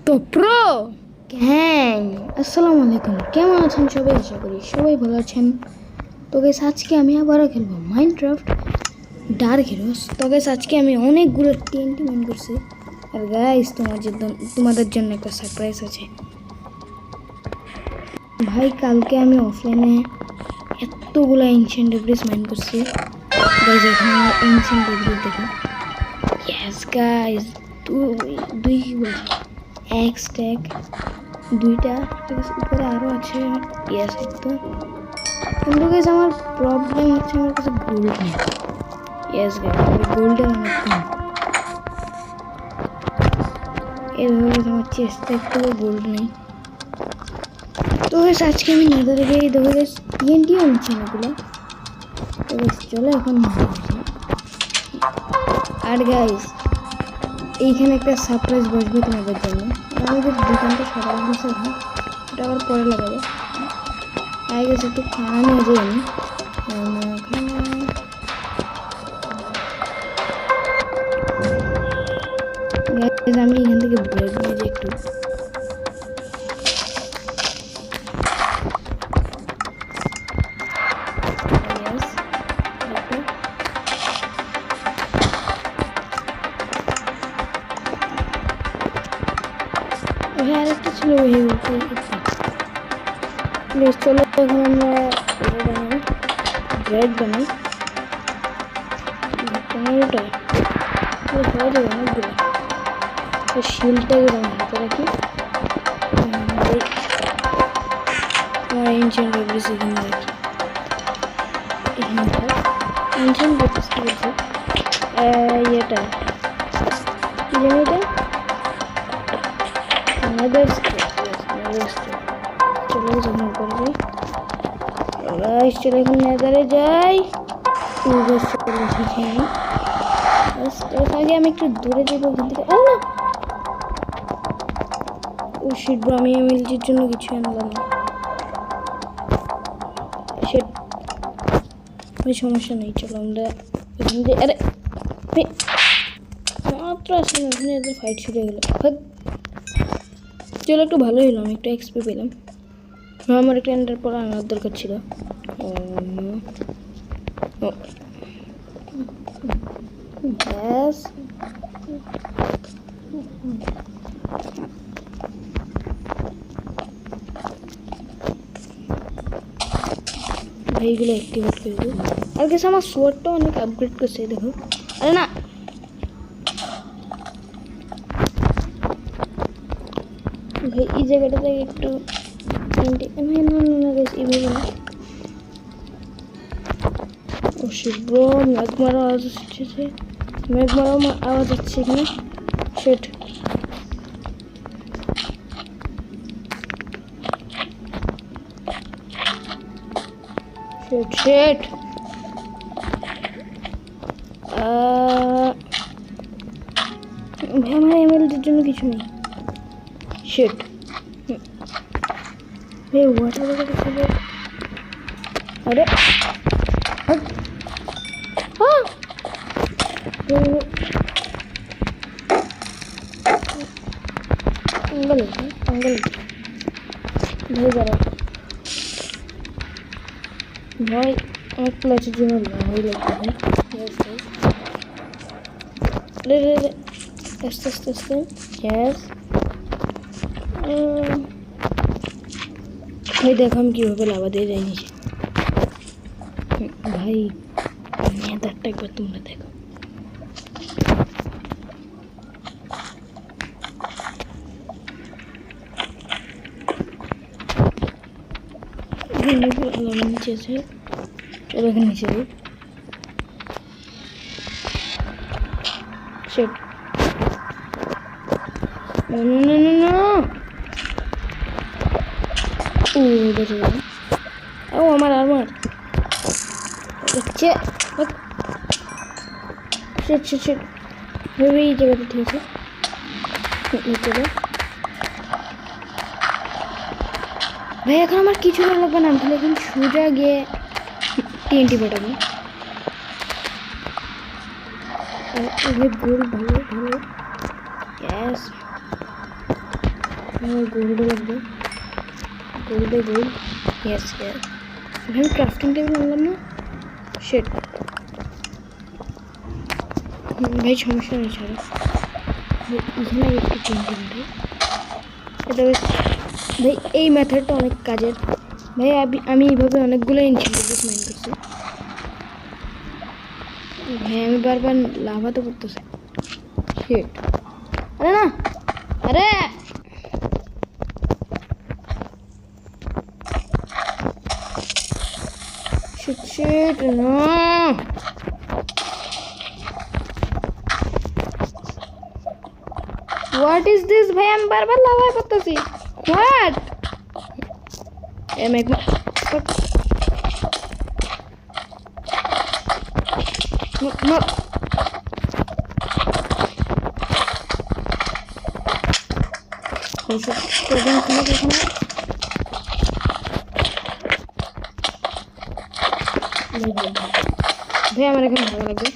তো pro gang আসসালামু আলাইকুম, কেমন আছেন সবাই? আশা করি সবাই ভালো আছেন। তো গাইস আজকে আমি আবারও খেলবো মাইনক্রাফট ডার্ক হিরোস। তো গাইস আজকে আমি অনেকগুলো টিএনটি মাইন করছি। আর গাইস তোমাদের জন্য একটা সারপ্রাইজ আছে ভাই। কালকে আমি অফলাইনে এতগুলো এনশিয়েন্ট ডেব্রিস মাইন করছি গাইস। এখন আমার এনশিয়েন্ট ডেব্রিস দেখো। ইয়েস গাইস, দুই কি বলছি, এক স্ট্যাক দুইটা উপরে আরও আছে। ইয়েস একদম। কিন্তু গাইস আমার প্রবলেম হচ্ছে আমার কাছে গোল্ড নেই। ইয়েস গাইস, গোল্ডের অনেক কম। এভাবে আমার চেষ্টা একটু গোল্ড নেই। তো গাইস আজকে আমি নেদারে গিয়ে দেখো গাইস টিএনটিও নিচ্ছি এগুলো। তো গাইস চলো এখন আর গাইস এইখানে একটা সারপ্রাইজ বসবে তোমাদের জন্য। আমাদের দোকানটা সবাই বসে এখন ওটা আবার পরে লাগাবো। আগে গেছে একটু খাওয়া নিয়ে যাই আমি এখান থেকে ব্রেড নিয়ে যাই একটু। আরেকটা ছিল প্লিজ চলো এখন আমরা ব্রেড বানাই। 15টা হয়ে যাবে অনেকগুলো। শিলটাকে আমি হাতে রাখি। আমার এনশিয়েন্ট ডেব্রিস এখানে রাখি। এনশিয়েন্ট ডেব্রিস কি বলছি, এটা কি জানি, এটা নেদার চলো জমা করবি। চলো এখন নেদারে যাই। আগে আমি একটু দূরে যাবো ওখান থেকে। ও শিট ব্রো, আমি এমএলজির জন্য কিছু আনলাম না। ওই সমস্যা নেই, চলো আমরা এখান থেকে। আরে মাত্র আসলাম এখানে, এদের ফাইট শুরু হয়ে গেল। চলো একটু ভালোই হলো, আমি একটু এক্সপি পেলাম। আমার একটা এন্টার পর আনার দরকার ছিল। ব্যাস এইগুলো অ্যাক্টিভেট করে দিই। আর গেছে আমার সোয়ারটা অনেক আপগ্রেড করছে দেখো। আরে না, ভাই এই জায়গাটাতে একটু ও শিব্র ম্যাগ মারা আওয়াজ আসছে। ম্যাগ মারাও আওয়াজ হচ্ছে এখানে। শেট শেট শেট ভাই আমার এমএলজির জন্য কিছু নেই। শেট ভাই ওয়াটার ছিল। আরে ভাই দাঁড়া ভাই, অনেক প্লেসের জন্য ভাই লাগবে ভাই। আস্তে আস্তে আস্তে গ্যাস ভাই দেখো আমি কীভাবে লাভা দিয়ে যাই নিচে। ভাই নেদারটা একবার তোমরা দেখো। নিচে আছে, চলো এখানে নিচে যাই। সেট ও আমার আর্মার হচ্ছে ভেবে এই জায়গাটা ঠিক আছে। ভাই এখন আমার কিছু ভালো লাগবে না, আমি এখন সোজা গিয়ে টিএনটি পাঠাবো। গোল ভালো ভালো গ্যাস আমার গোল্ড লাগবে, গোল্ড। ইয়েস ইয়েস, আমি ক্রাফটিং টেবিল আনলাম না, শিট। ভাই সমস্যা নেই, ছাড়ো। এখানে একটু টেনশন ভাই, এটা বেশ ভাই, এই মেথডটা অনেক কাজের ভাই। আমি এইভাবে অনেকগুলো ইনশিয়েটিভ মাইন্ড করছি ভাই। আমি বারবার লাভা তো করতেছি, শিট। আরে না, আরে শিট শিট না। What is this ভাই? আমি বারবার লাভা করতেছি। What? make no. ভাই আমার এখানে ভালো লাগবে।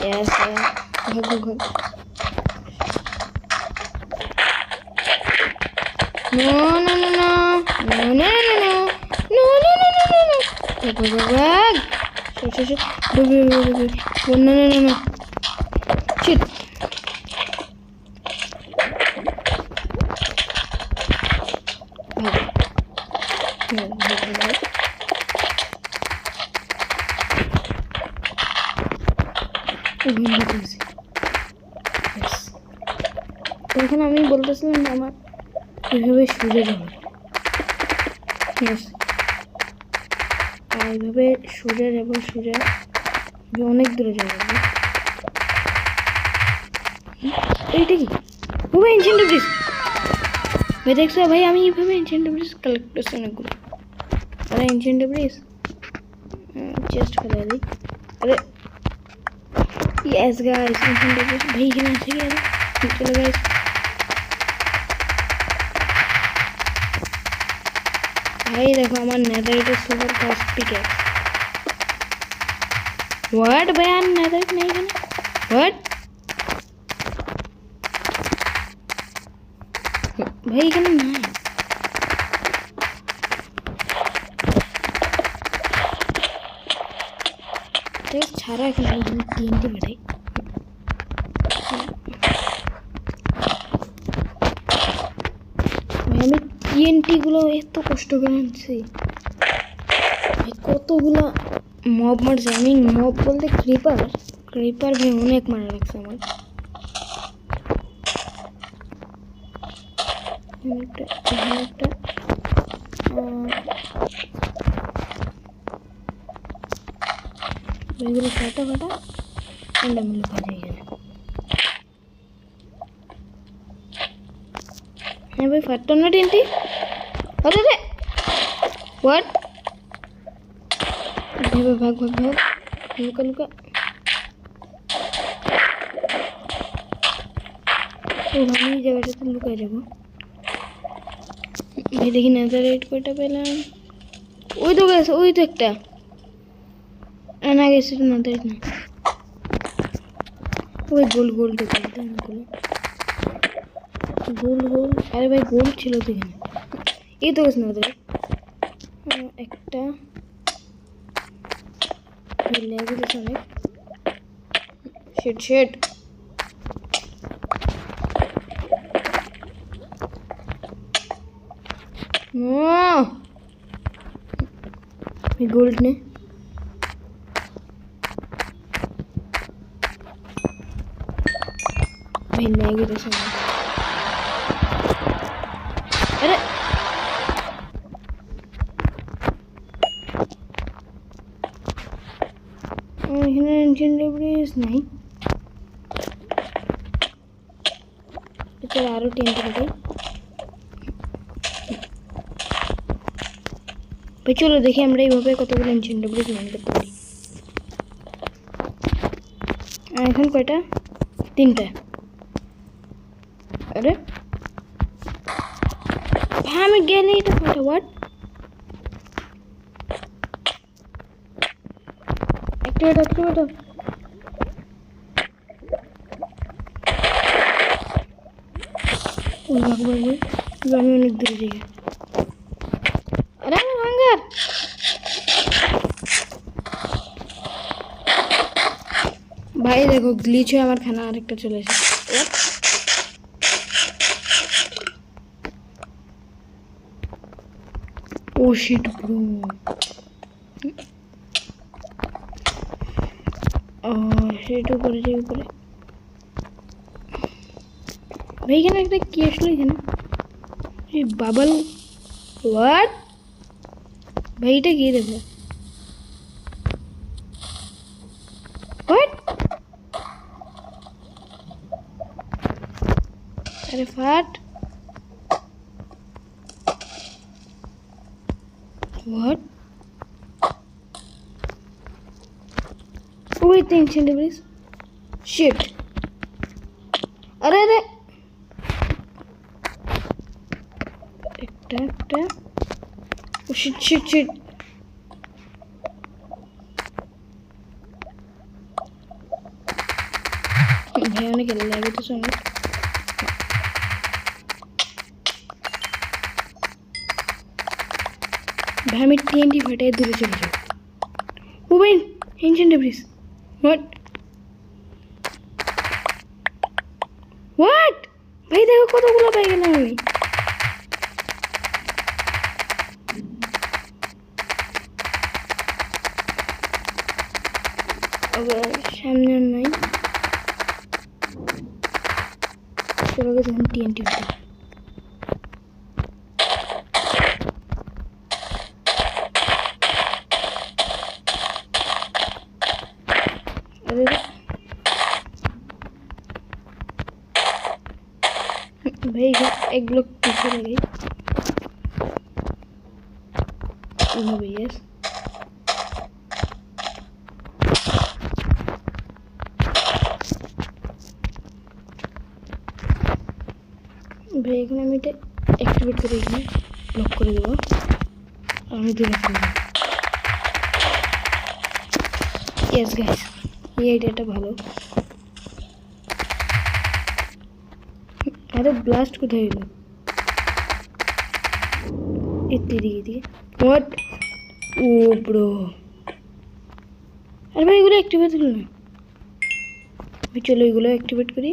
Yes, go. No. Back. Shit. No. Shit. এখন আমি বলতেছিলাম আমার এইভাবে সোজা যাবে, এইভাবে সোজা যাবো, সোজা অনেক দূরে যাবো। এইটা কি ভাই? এনচেন্ট ব্রিজ ভাই, দেখছো ভাই? আমি এইভাবে এনচেন্ট ব্রিজ কালেক্ট করছি অনেকগুলো। আরে এনচেন্ট ব্রিজ চেস্ট ফেলে দিই। আরে ইয়েস গাইস, এনচেন্ট ব্রিজ ভাই এখানে আছে কি? আরে চলো গাইস, ভাই দেখো আমার নেদারিটের সুপার ফাস্ট পিকঅ্যাক্স। হোয়াট ভাই? আর নেদারিট নেই এখানে? হোয়াট ভাই? এখানে নাই। ছাড়া এখানে TNT পাঠাই। আমি TNT গুলো এত কষ্ট করে আনছি, কতগুলো মব মারছে। আমি মব বলতে ক্রিপার ভাই অনেক মারা লাগছে আমার। এগুলো ফাটা এন্ডামিল ভাজে গেছে। হ্যাঁ ভাই, ফাটতো না টিনটি। আরে রে হোয়াট? ভাগ লুকা। আমি এই জায়গাটাতে লুকায় যাবো ভাই। দেখি নেদারইট কয়টা পেলাম। ওই তো গেছে, ওই তো একটা না গেছে, নেদারইট না। ওই গোল আরে ভাই গোল ছিল তো এখানে। এই তো গেছে নেদারইট একটা। লেগে গেছে অনেক। শিট गोल्ड ने भिन्नेगी तो सुन। अरे एंशिएंट डेब्रिस नहीं, चलो आरो टेंट कर भाई। चलो देखिए আমরা এইভাবে কতগুলো এনচেন্ট ডেব্রিস মাইন করতে পারি। এখন কয়টা? 3টা। আরে ভাই আমি গেলে এটা কয়টা? হোয়াট? activate. भाई আমি অনেক দূরে যাই আরে আমার হাঙ্গার ভাই দেখো গ্লিচ হয়ে আমার খানা আরেকটা চলে এসেছে ও শিট ব্রো সেটা উপরে যাই উপরে ভাই এখানে একটা কি আসলো এখানে এই বাবল হোয়াট ভাই এটা কি দেখো হোয়াট अरे फाट what wait the ancient debris shit अरे একটা oh shit भाई मैंने खेल लिया तो सुन भाई मैं TNT फटे दूर चले जाओ ओ भाई एंशिएंट डेब्रिस व्हाट भाई देखो কতগুলো পাই গেলাম আমি আবার সামনে নাই চলো গেছে TNT ফটে भाई एक ब्लॉक पीछे लगे भैया भाई এখানে আমি এটা অ্যাক্টিভেট করে এখানে ব্লক করে দেব আমি দিলাম यस गाइस এই আইডিয়াটা ভালো अरे ब्लास्ट কোথায় হলো এতে দিয়ে হোয়াট ও ব্রো আরে ভাই এগুলো অ্যাক্টিভেট হলো না ভাই চলো এগুলো অ্যাক্টিভেট করি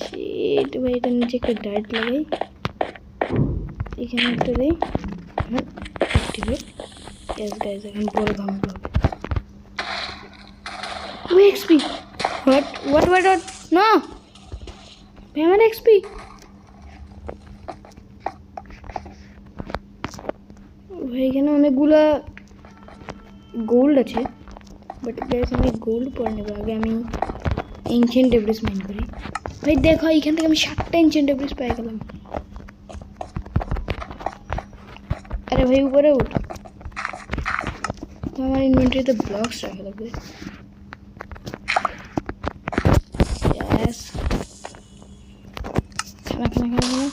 শিট ভাই এটা নিচে একটা ডার্ট লাগাই এখানে একটা দেই অ্যাক্টিভেট यस गाइस এখন বড় ধামাকা হবে ও এক্সপি হোয়াট নো আমার এক্সপি ভাই এখানে অনেকগুলা গোল্ড আছে বাট গাইস আমি গোল্ড পরে নেব আগে আমি এনশিয়েন্ট ডেব্রিস মাইন করি ভাই দেখো এখান থেকে আমি 7টা এনশিয়েন্ট ডেব্রিস পেয়ে গেলাম আরে ভাই উপরে উঠ তো আমার ইনভেন্টরিতে ব্লকস রাখা লাগবে यस खाना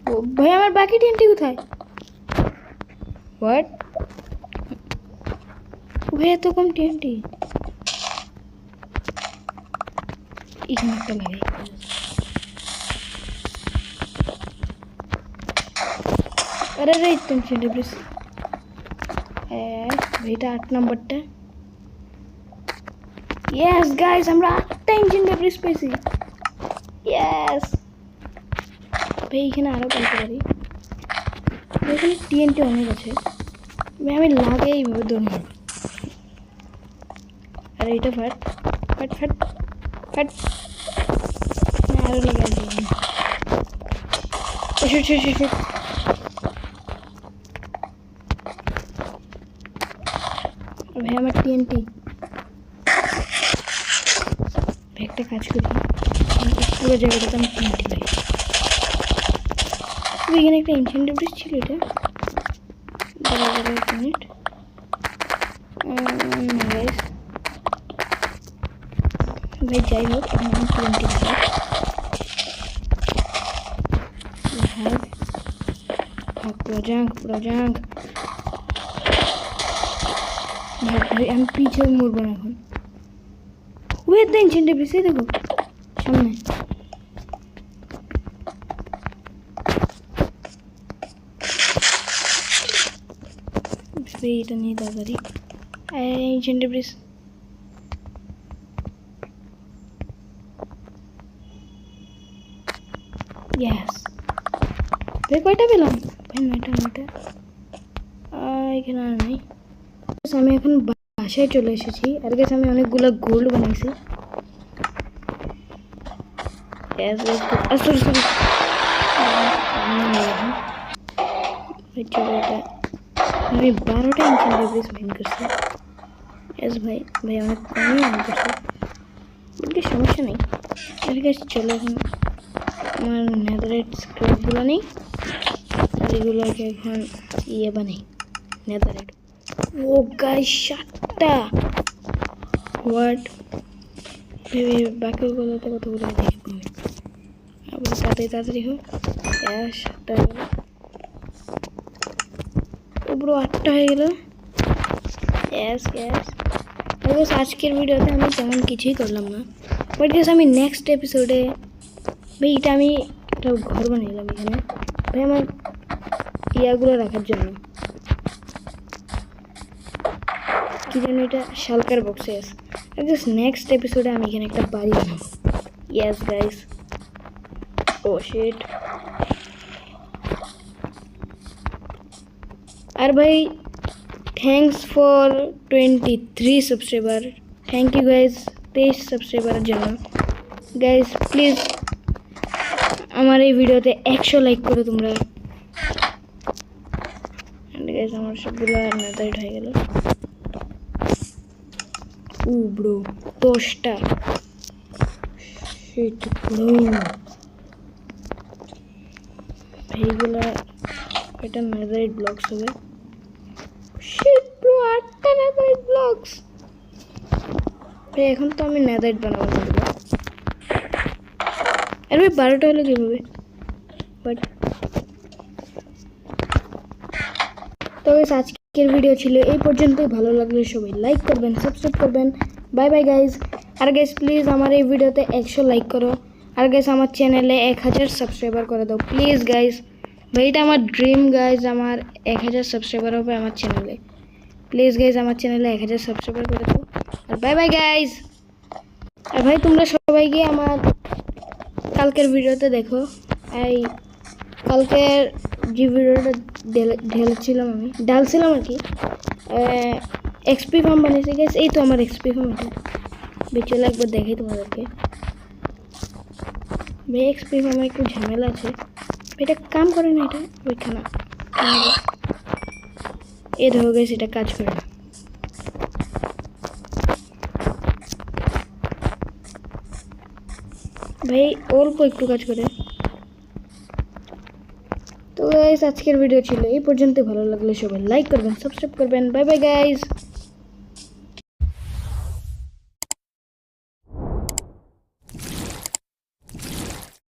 ओ भाई আমার বাকি টিএনটি কোথায় হোয়াট ভাই এত কম টিএনটি এখানে একটা লাগাই अरे रे टेंशन डेब्रिस ভাইটা 8 নাম্বারটা यस गाइस আমরা 8টা ইঞ্জিন ডেব্রিস পেয়েছি यस ভাই এখানে আরো পেতে পারি এখানে টিএনটি অনেক আছে আমি লাগাই এইভাবে দৌড় আরে এটা ফাট না আরো লাগাই দিই শিট ভাই আমার টিএনটি একটা কাজ করি পুরো জায়গাটাতে আমি টিএনটি লাগাই এখানে একটা এনশিয়েন্ট ডেব্রিস ছিল এটা এক মিনিট ভাই যাই হোক এখন আমি টিএনটি লাগাই ভাগ পুরো জাঙ্ক ভাই ভাই আমি পিছে মরবো না এখন। ওয়েট দ্য এনশিয়েন্ট ডেব্রিস, এই দেখো সামনে। এটা নিয়ে তাড়াতাড়ি এনশিয়েন্ট ডেব্রিস। ইয়েস ভাই কয়টা পেলাম ভাই? 9টা। এখানে আর নেই। আমি এখন বাসায় চলে এসেছি। আর গেছে আমি অনেকগুলো গোল্ড বানাইছি। আমি 12টা এনশিয়েন্ট ডেব্রিস মাইন করছি। এস ভাই ভাই অনেক কমই মাইন করছি, বলতে সমস্যা নেই। আর গেছে চলো এখন আমার নেদারাইট স্ক্র্যাপগুলো নেই, আর এগুলোকে এখন বানাই নেদারাইট। O guys 7টা। হোয়াট ভেবে বাকিগুলোতে কতগুলো দেখবো আমি। আবার তাড়াতাড়ি হোক। 7টা পুরো 8টা হয়ে গেল। আজকের ভিডিওতে আমি তেমন কিছুই করলাম না, বাট গেস আমি নেক্সট এপিসোডে ভাই এটা আমি একটা ঘর বানাইলাম এখানে ভাই আমার ইয়াগুলো রাখার জন্য। কি যেন এটা শালকার বক্সে আছে। নেক্সট এপিসোডে আমি এখানে একটা বাড়ি বানাবো। Yes guys. Oh shit. আর ভাই thanks for 23 subscriber. Thank you guys 23 সাবস্ক্রাইবারের জন্য। গাইজ প্লিজ আমার এই ভিডিওতে 100 লাইক করো তোমরা। গাইজ আমার সবগুলো নেদারাইট হয়ে গেল। ব্রো 10টা। শিট ব্রো এইগুলা এটা নেদারাইট ব্লকস হবে। শিট ব্রো 8টা নেদারাইট ব্লকস। ভাই এখন তো আমি নেদারাইট বানাবো না। আরে ভাই 12টা হলো কিভাবে? বাট তো গাইস আজকের ভিডিও ছিল এই পর্যন্তই। ভালো লাগলে সবাই লাইক করবেন, সাবস্ক্রাইব করবেন। Bye bye guys. আর গাইজ প্লিজ আমার এই ভিডিওতে 100 লাইক করো। আর গাইজ আমার চ্যানেলে 1000 সাবস্ক্রাইবার করে দাও প্লিজ গাইজ। ভাই এটা আমার ড্রিম গাইজ, আমার 1000 সাবস্ক্রাইবার হবে আমার চ্যানেলে। প্লিজ গাইজ আমার চ্যানেলে 1000 সাবস্ক্রাইবার করে দাও। আর বাই বাই গাইজ। আর ভাই তোমরা সবাই গিয়ে আমার কালকের ভিডিওতে দেখো। এই কালকের যে ভিডিওটা ডালছিলাম আর কি, এক্সপি ফার্ম বানিয়েছি গাইস। এই তো আমার এক্সপি ফার্ম, এটা চলো একবার দেখাই তোমাদেরকে। ভাই এক্সপি ফার্মে একটু ঝামেলা আছে, এটা কাম করে না। এটা ওইখানে এ ধরো গেছে, এটা কাজ করে না ভাই, অল্প একটু কাজ করে। তো গাইস আজকের ভিডিও ছিল এই পর্যন্ত। ভালো লাগলে সবাই লাইক করবেন, সাবস্ক্রাইব করবেন। Bye bye guys.